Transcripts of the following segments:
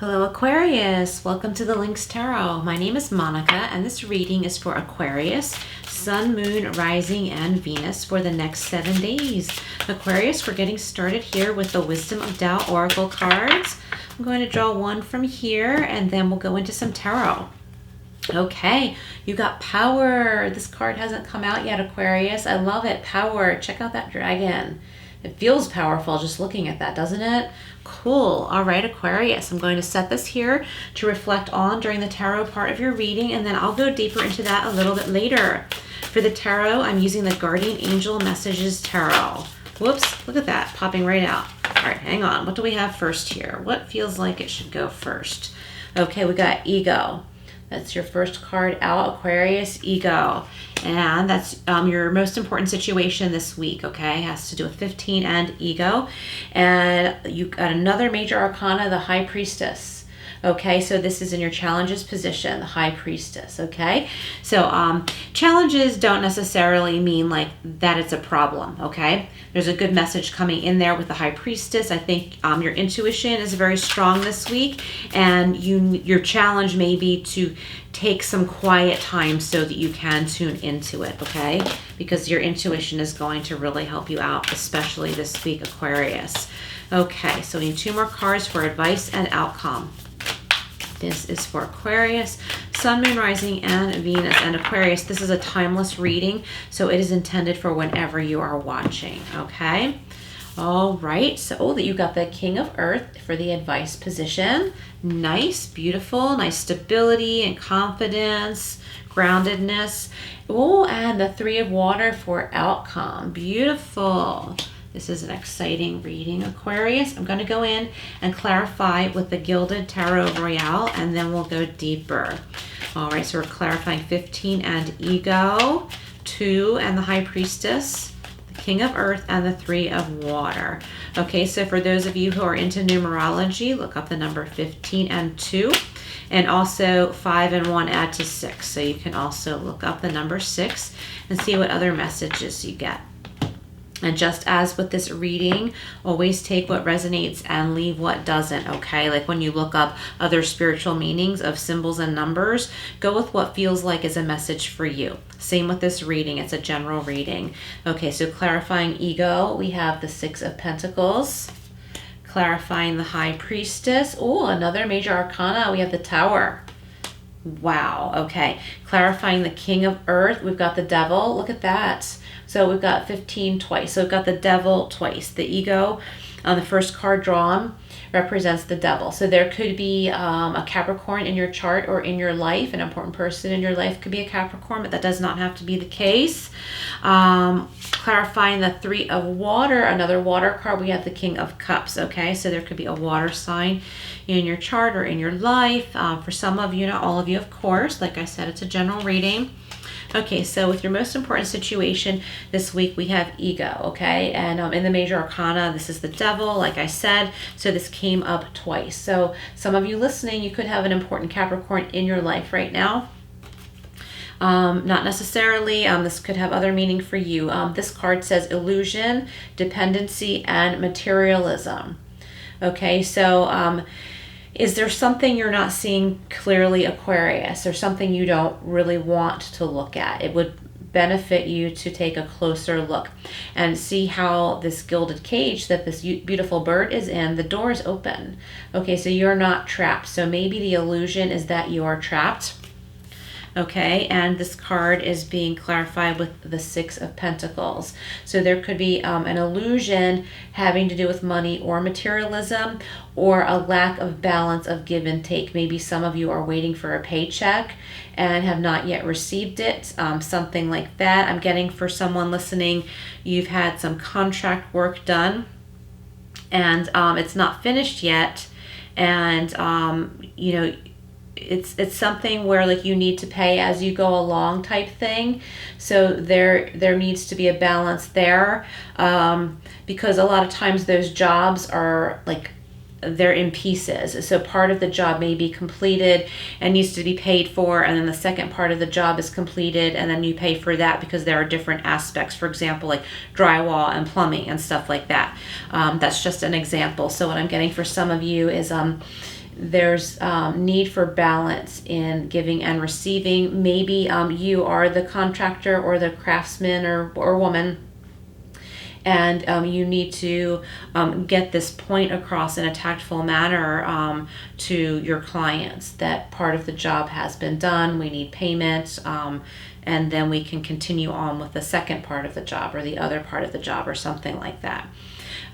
Hello Aquarius, welcome to the Lynx Tarot. My name is Monica and this reading is for Aquarius, Sun, Moon, Rising, and Venus for the next 7 days. Aquarius, we're getting started here with the Wisdom of Tao Oracle cards. I'm going to draw one from here and then we'll go into some tarot. Okay, you got power. This card hasn't come out yet, Aquarius. I love it. Power. Check out that dragon. It feels powerful just looking at that, doesn't it? Cool. All right, Aquarius. I'm going to set this here to reflect on during the tarot part of your reading, and then I'll go deeper into that a little bit later. For the tarot, I'm using the Guardian Angel Messages Tarot. Whoops, look at that, popping right out. All right, hang on. What do we have first here? What feels like it should go first? Okay, we got Ego. That's your first card out, Aquarius, Ego. And that's your most important situation this week, okay? It has to do with 15 and Ego. And you got another major arcana, the High Priestess. Okay, so this is in your challenges position, the High Priestess, okay? So challenges don't necessarily mean like that it's a problem, okay? There's a good message coming in there with the High Priestess. I think your intuition is very strong this week, and your challenge may be to take some quiet time so that you can tune into it, okay? Because your intuition is going to really help you out, especially this week, Aquarius. Okay, so we need 2 more cards for advice and outcome. This is for Aquarius, Sun, Moon, Rising, and Venus. And Aquarius, this is a timeless reading, so it is intended for whenever you are watching, okay? All right, so you got the King of Earth for the advice position. Nice, beautiful, nice stability and confidence, groundedness. Oh, and the 3 of Water for outcome. Beautiful. This is an exciting reading, Aquarius. I'm going to go in and clarify with the Gilded Tarot Royale, and then we'll go deeper. All right, so we're clarifying 15 and Ego, 2 and the High Priestess, the King of Earth, and the 3 of Water. Okay, so for those of you who are into numerology, look up the number 15 and 2, and also 5 and 1 add to 6. So you can also look up the number 6 and see what other messages you get. And just as with this reading, always take what resonates and leave what doesn't, okay? Like when you look up other spiritual meanings of symbols and numbers, go with what feels like is a message for you. Same with this reading, it's a general reading. Okay, so clarifying Ego, we have the 6 of Pentacles. Clarifying the High Priestess. Oh, another major arcana, we have the Tower. Wow, okay. Clarifying the King of Earth, we've got the Devil. Look at that. So we've got 15 twice. So we've got the Devil twice. The Ego on the first card drawn represents the Devil. So there could be a Capricorn in your chart or in your life. An important person in your life could be a Capricorn, but that does not have to be the case. Clarifying the 3 of Water, another water card, we have the King of Cups, okay? So there could be a water sign in your chart or in your life. For some of you, not all of you, of course. Like I said, it's a general reading. Okay, so with your most important situation this week, we have Ego, okay? And in the major arcana, this is the Devil, like I said. So this came up twice. So some of you listening, you could have an important Capricorn in your life right now. Not necessarily. This could have other meaning for you. This card says illusion, dependency, and materialism. Okay, so is there something you're not seeing clearly, Aquarius, or something you don't really want to look at? It would benefit you to take a closer look and see how this gilded cage that this beautiful bird is in, the door is open. Okay, so you're not trapped. So maybe the illusion is that you are trapped. Okay, and this card is being clarified with the 6 of Pentacles. So there could be an illusion having to do with money or materialism, or a lack of balance of give and take. Maybe some of you are waiting for a paycheck and have not yet received it, something like that. I'm getting for someone listening, you've had some contract work done and it's not finished yet, and you know, it's something where like you need to pay as you go along type thing. So there needs to be a balance there, because a lot of times those jobs are like they're in pieces. So part of the job may be completed and needs to be paid for, and then the second part of the job is completed and then you pay for that because there are different aspects, for example, like drywall and plumbing and stuff like that. That's just an example. So what I'm getting for some of you is there's need for balance in giving and receiving. Maybe you are the contractor or the craftsman or woman, and you need to get this point across in a tactful manner to your clients that part of the job has been done. We need payment, and then we can continue on with the second part of the job or the other part of the job or something like that.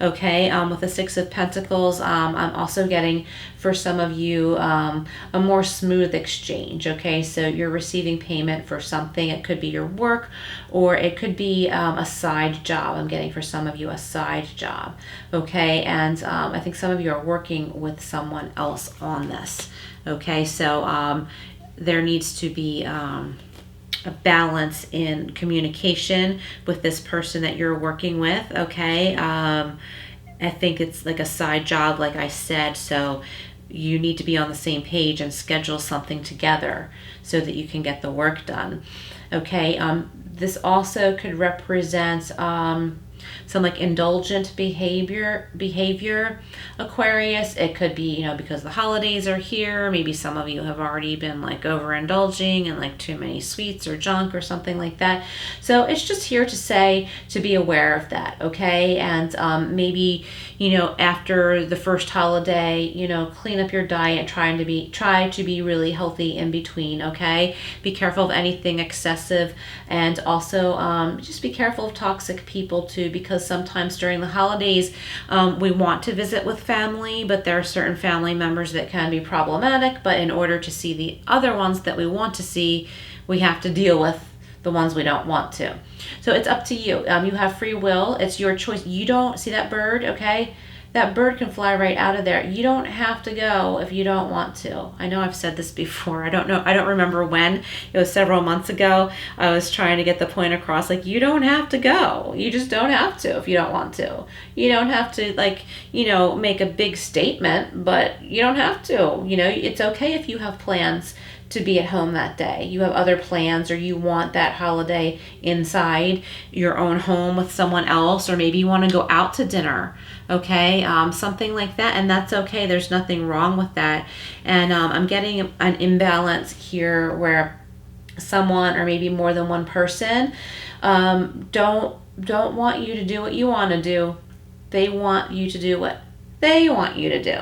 Okay, with the Six of Pentacles, I'm also getting, for some of you, a more smooth exchange. Okay, so you're receiving payment for something. It could be your work, or it could be a side job. I'm getting, for some of you, a side job. Okay, and I think some of you are working with someone else on this. Okay, so there needs to be a balance in communication with this person that you're working with. Okay, I think it's like a side job, like I said, so you need to be on the same page and schedule something together so that you can get the work done. Okay, this also could represent some like indulgent behavior, Aquarius. It could be, because the holidays are here, maybe some of you have already been like overindulging and like too many sweets or junk or something like that. So it's just here to say to be aware of that. Okay, and maybe after the first holiday, clean up your diet, try to be really healthy in between. Okay, be careful of anything excessive, and also just be careful of toxic people too, because sometimes during the holidays we want to visit with family, but there are certain family members that can be problematic. But in order to see the other ones that we want to see, we have to deal with the ones we don't want to. So it's up to you. You have free will. It's your choice. You don't see that bird, okay? That bird can fly right out of there. You don't have to go if you don't want to. I know I've said this before. I don't know. I don't remember when. It was several months ago. I was trying to get the point across. Like, you don't have to go. You just don't have to if you don't want to. You don't have to, make a big statement, but you don't have to. It's okay if you have plans to be at home that day. You have other plans, or you want that holiday inside your own home with someone else, or maybe you want to go out to dinner. Okay, something like that, and that's okay. There's nothing wrong with that. And I'm getting an imbalance here where someone, or maybe more than one person, don't want you to do what you want to do. They want you to do what they want you to do.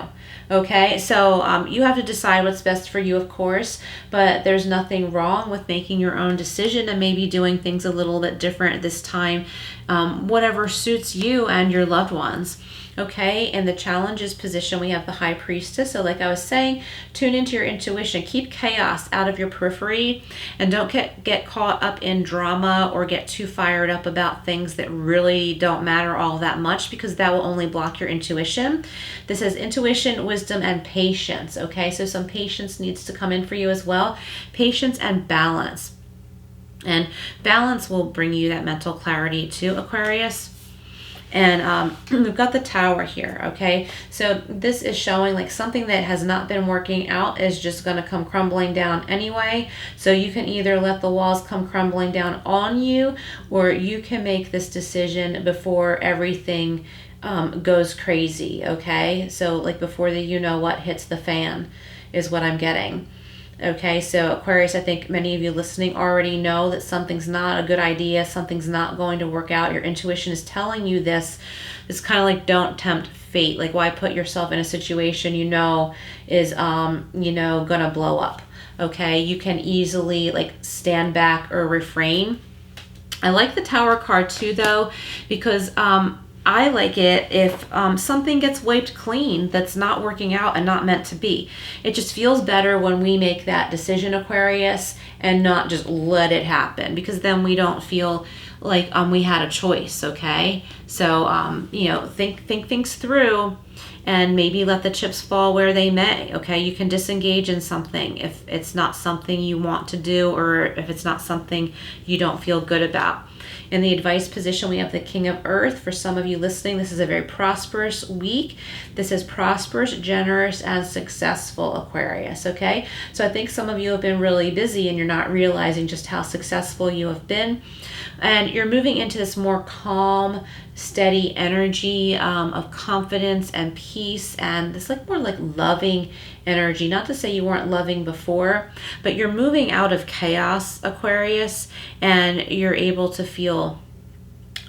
Okay, so you have to decide what's best for you, of course, but there's nothing wrong with making your own decision and maybe doing things a little bit different this time, whatever suits you and your loved ones. Okay, in the challenges position, we have the High Priestess. So like I was saying, tune into your intuition. Keep chaos out of your periphery, and don't get caught up in drama or get too fired up about things that really don't matter all that much, because that will only block your intuition. This is intuition, wisdom, and patience. Okay, so some patience needs to come in for you as well. Patience and balance. And balance will bring you that mental clarity too, Aquarius. And we've got the Tower here, okay? So this is showing like something that has not been working out is just going to come crumbling down anyway. So you can either let the walls come crumbling down on you, or you can make this decision before everything goes crazy, okay? So like before the you-know-what hits the fan is what I'm getting. Okay, so Aquarius, I think many of you listening already know that something's not a good idea, something's not going to work out. Your intuition is telling you this. It's kind of like, don't tempt fate. Like, why put yourself in a situation is gonna blow up. Okay, you can easily like stand back or refrain. I like the Tower card too, though, because I like it if something gets wiped clean that's not working out and not meant to be. It just feels better when we make that decision, Aquarius, and not just let it happen, because then we don't feel like we had a choice, okay? So, think things through and maybe let the chips fall where they may, okay? You can disengage in something if it's not something you want to do, or if it's not something you don't feel good about. In the advice position, we have the King of Earth. For some of you listening, this is a very prosperous week. This is prosperous, generous, and successful, Aquarius, okay? So I think some of you have been really busy and you're not realizing just how successful you have been. And you're moving into this more calm, steady energy of confidence and peace, and this like more like loving energy. Not to say you weren't loving before, but you're moving out of chaos, Aquarius, and you're able to feel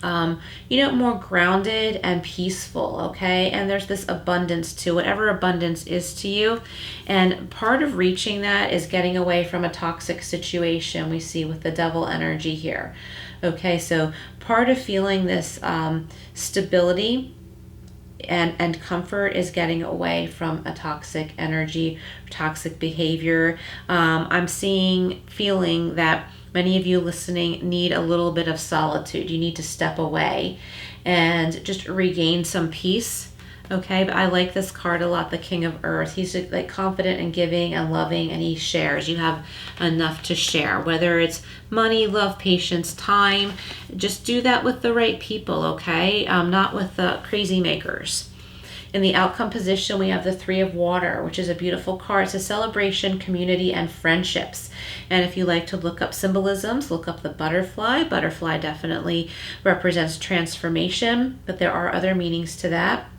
more grounded and peaceful, okay? And there's this abundance to whatever abundance is to you. And part of reaching that is getting away from a toxic situation we see with the devil energy here. Okay, so part of feeling this stability and comfort is getting away from a toxic energy, toxic behavior. I'm feeling that many of you listening need a little bit of solitude. You need to step away and just regain some peace. Okay, but I like this card a lot, the King of Earth. He's like confident and giving and loving, and he shares. You have enough to share, whether it's money, love, patience, time. Just do that with the right people, okay? Not with the crazy makers. In the outcome position, we have the Three of Water, which is a beautiful card. It's a celebration, community, and friendships. And if you like to look up symbolisms, look up the butterfly. Butterfly definitely represents transformation, but there are other meanings to that.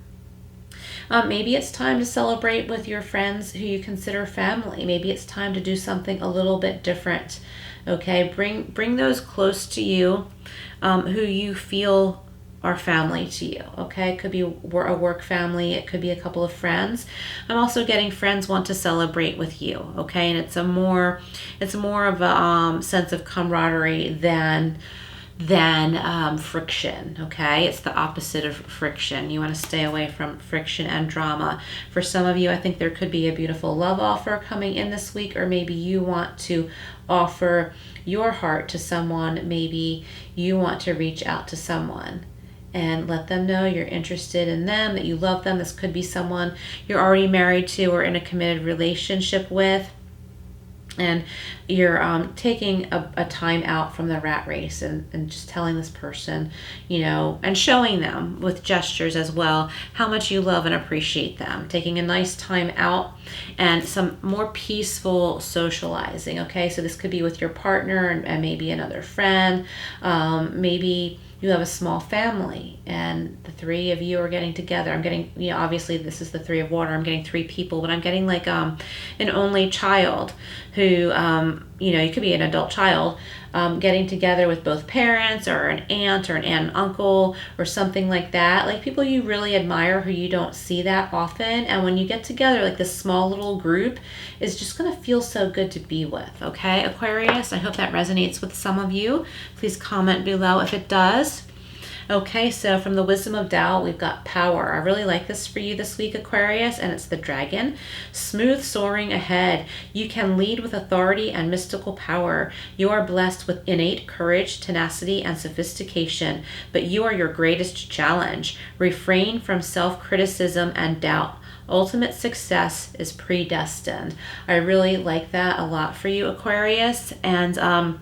Maybe it's time to celebrate with your friends who you consider family. Maybe it's time to do something a little bit different. Okay, bring those close to you, who you feel are family to you. Okay, it could be a work family, it could be a couple of friends. I'm also getting friends want to celebrate with you. Okay, and it's more of a sense of camaraderie than friction. Okay, it's the opposite of friction. You want to stay away from friction and drama. For some of you, I think there could be a beautiful love offer coming in this week, or maybe you want to offer your heart to someone. Maybe you want to reach out to someone and let them know you're interested in them, that you love them. This could be someone you're already married to or in a committed relationship with. And you're taking a time out from the rat race and just telling this person, and showing them with gestures as well how much you love and appreciate them. Taking a nice time out and some more peaceful socializing, okay? So this could be with your partner and maybe another friend. Maybe you have a small family and the three of you are getting together. I'm getting, obviously this is the Three of Water. I'm getting three people, but I'm getting like an only child who, you could be an adult child, getting together with both parents or an aunt and uncle or something like that. Like people you really admire who you don't see that often. And when you get together, like this small little group is just going to feel so good to be with. Okay, Aquarius, I hope that resonates with some of you. Please comment below if it does. Okay, so from the Wisdom of Tao, we've got Power. I really like this for you this week, Aquarius, and it's the Dragon. Smooth soaring ahead. You can lead with authority and mystical power. You are blessed with innate courage, tenacity, and sophistication, but you are your greatest challenge. Refrain from self-criticism and doubt. Ultimate success is predestined. I really like that a lot for you, Aquarius, and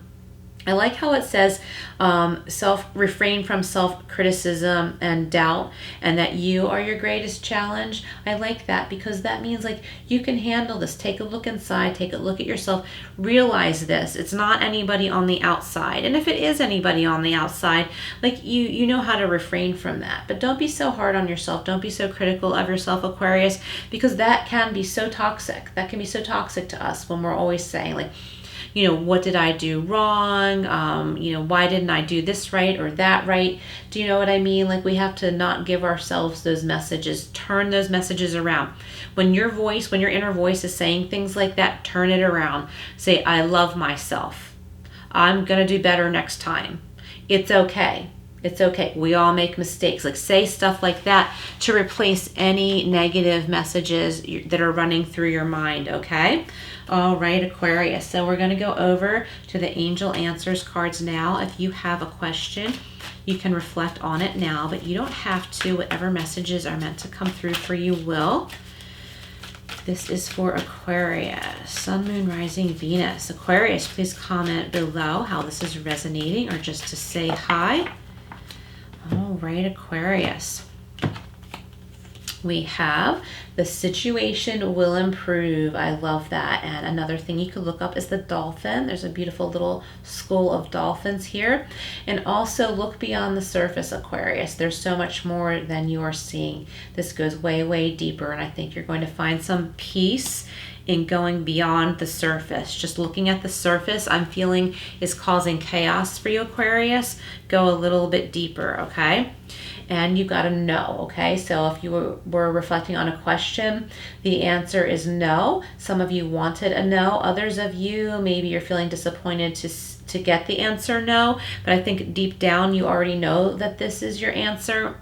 I like how it says refrain from self-criticism and doubt, and that you are your greatest challenge. I like that because that means like you can handle this. Take a look inside, take a look at yourself, realize this. It's not anybody on the outside. And if it is anybody on the outside, like you know how to refrain from that. But don't be so hard on yourself. Don't be so critical of yourself, Aquarius, because that can be so toxic. That can be so toxic to us when we're always saying like, what did I do wrong? Why didn't I do this right or that right? Do you know what I mean? Like we have to not give ourselves those messages. Turn those messages around. When your inner voice is saying things like that, turn it around. Say, I love myself. I'm going to do better next time. It's okay. It's okay. We all make mistakes. Like say stuff like that to replace any negative messages that are running through your mind, okay? All right, Aquarius. So we're going to go over to the Angel Answers cards now. If you have a question, you can reflect on it now, but you don't have to. Whatever messages are meant to come through for you will. This is for Aquarius, Sun, Moon, Rising, Venus. Aquarius, please comment below how this is resonating or just to say hi. All right, Aquarius. We have the situation will improve. I love that. And another thing you could look up is the dolphin. There's a beautiful little school of dolphins here. And also look beyond the surface, Aquarius. There's so much more than you are seeing. This goes way, way deeper. And I think you're going to find some peace in going beyond the surface. Just looking at the surface, I'm feeling is causing chaos for you, Aquarius. Go a little bit deeper, okay? And you got to know, okay? So if you were reflecting on a question, the answer is no. Some of you wanted a no. Others of you, maybe you're feeling disappointed to get the answer no. But I think deep down you already know that this is your answer.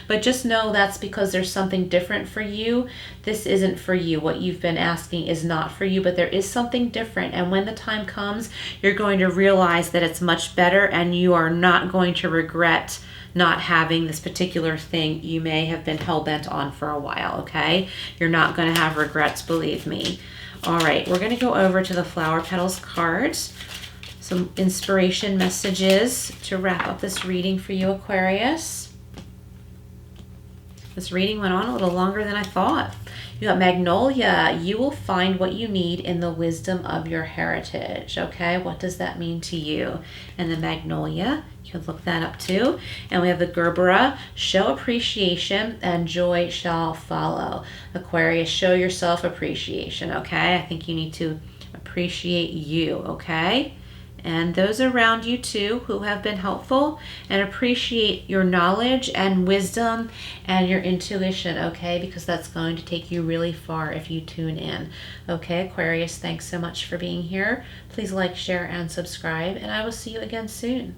But just know that's because there's something different for you. This isn't for you. What you've been asking is not for you, but there is something different. And when the time comes, you're going to realize that it's much better and you are not going to regret not having this particular thing you may have been hell-bent on for a while, okay? You're not going to have regrets, believe me. All right, we're going to go over to the Flower Petals cards. Some inspiration messages to wrap up this reading for you, Aquarius. This reading went on a little longer than I thought. You got Magnolia. You will find what you need in the wisdom of your heritage, okay? What does that mean to you? And the Magnolia, you can look that up too. And we have the Gerbera. Show appreciation and joy shall follow. Aquarius, show yourself appreciation, okay? I think you need to appreciate you, okay? And those around you too who have been helpful, and appreciate your knowledge and wisdom and your intuition, okay? Because that's going to take you really far if you tune in. Okay, Aquarius, thanks so much for being here. Please like, share, and subscribe, and I will see you again soon.